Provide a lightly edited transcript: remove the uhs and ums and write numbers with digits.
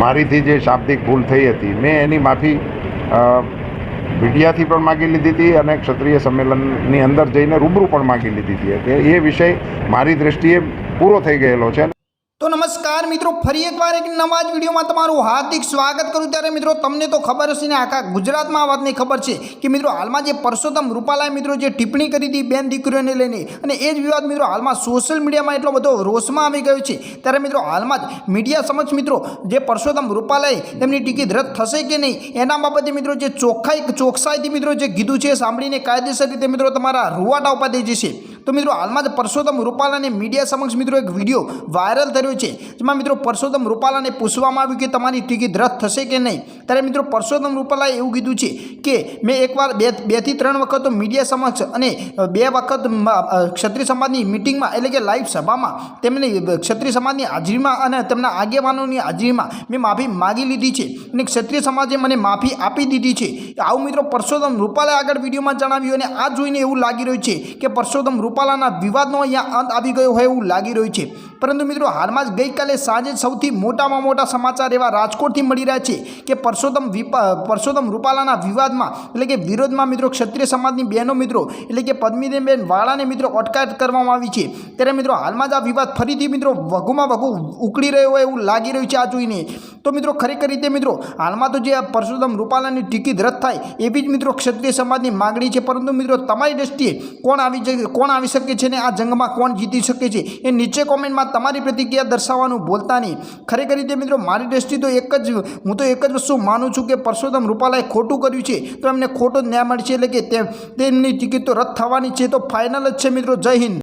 મારીથી જે શાબ્દિક ભૂલ થઈ હતી મેં એની માફી મીડિયાથી પણ માગી લીધી હતી અને ક્ષત્રિય સંમેલનની અંદર જઈને રૂબરૂ પણ માગી લીધી હતી કે એ વિષય મારી દૃષ્ટિએ પૂરો થઈ ગયેલો છે। તો નમસ્કાર મિત્રો, ફરી એકવાર એક નવા જ વિડીયોમાં તમારું હાર્દિક સ્વાગત કરું। ત્યારે મિત્રો તમને તો ખબર હશે ને, આખા ગુજરાતમાં આ વાતની ખબર છે કે મિત્રો હાલમાં જે પરસોત્તમ રૂપાલાએ મિત્રો જે ટિપ્પણી કરી હતી બેન દીકરીઓને લઈને, અને એ જ વિવાદ મિત્રો હાલમાં સોશિયલ મીડિયામાં એટલો બધો રોષમાં આવી ગયો છે। ત્યારે મિત્રો હાલમાં જ મીડિયા સમક્ષ મિત્રો જે પરસોત્તમ રૂપાલાએ તેમની ટિકિટ રદ થશે કે નહીં એના બાબતે મિત્રો જે ચોકસાઈથી મિત્રો જે કીધું છે સાંભળીને કાયદેસર રીતે મિત્રો તમારા રૂવાટા ઉભા થઈ જશે। તો મિત્રો હાલમાં જ પરસોત્તમ રૂપાલાને મીડિયા સમક્ષ મિત્રો એક વિડીયો વાયરલ થયો છે, જેમાં મિત્રો પરસોત્તમ રૂપાલાને પૂછવામાં આવ્યું કે તમારી ટિકિટ રદ થશે કે નહીં। ત્યારે મિત્રો પરસોત્તમ રૂપાલાએ એવું કીધું છે કે મેં એકવાર બે થી ત્રણ વખત તો મીડિયા સમક્ષ અને 2 વખત ક્ષત્રિય સમાજની મિટિંગમાં એટલે કે લાઈવ સભામાં તેમની ક્ષત્રિય સમાજની હાજરીમાં અને તેમના આગેવાનોની હાજરીમાં મેં માફી માગી લીધી છે અને ક્ષત્રિય સમાજે મને માફી આપી દીધી છે। આવું મિત્રો પરસોત્તમ રૂપાલાએ આગળ વિડીયોમાં જણાવ્યું, અને આ જોઈને એવું લાગી રહ્યું છે કે પરસોત્તમ રૂપાલાના વિવાદનો અહીંયા અંત આવી ગયો હોય એવું લાગી રહ્યું છે। પરંતુ મિત્રો હાલમાં જ ગઈકાલે સાંજે સૌથી મોટામાં મોટા સમાચાર એવા રાજકોટથી મળી રહ્યા છે કે પરસોત્તમ રૂપાલાના વિવાદમાં એટલે કે વિરોધમાં મિત્રો ક્ષત્રિય સમાજની બહેનો મિત્રો એટલે કે પદ્મિનીબેન વાળાને મિત્રો અટકાયત કરવામાં આવી છે। ત્યારે મિત્રો હાલમાં જ આ વિવાદ ફરીથી મિત્રો વધુમાં વધુ ઉકળી રહ્યો હોય એવું લાગી રહ્યું છે આ જોઈને। તો મિત્રો ખરેખર રીતે મિત્રો હાલમાં તો જે પરસોત્તમ રૂપાલાની ટિકિટ રદ થાય એવી જ મિત્રો ક્ષત્રિય સમાજની માગણી છે। પરંતુ મિત્રો તમારી દ્રષ્ટિએ કોણ આવી શકે છે ને આ જંગમાં કોણ જીતી શકે છે એ નીચે કોમેન્ટમાં તમારી પ્રતિક્રિયા દર્શાવવાનું ભૂલતા નહીં। ખરેખર રીતે મિત્રો મારી દ્રષ્ટિએ તો હું તો એક જ વસ્તુ માનું છું કે પરસોત્તમ રૂપાલાએ ખોટું કર્યું છે તો એમને ખોટો જ ન્યાય મળશે, એટલે કે તેમની ટિકિટ તો રદ થવાની છે, તો ફાઇનલ જ છે મિત્રો। જય હિન્દ।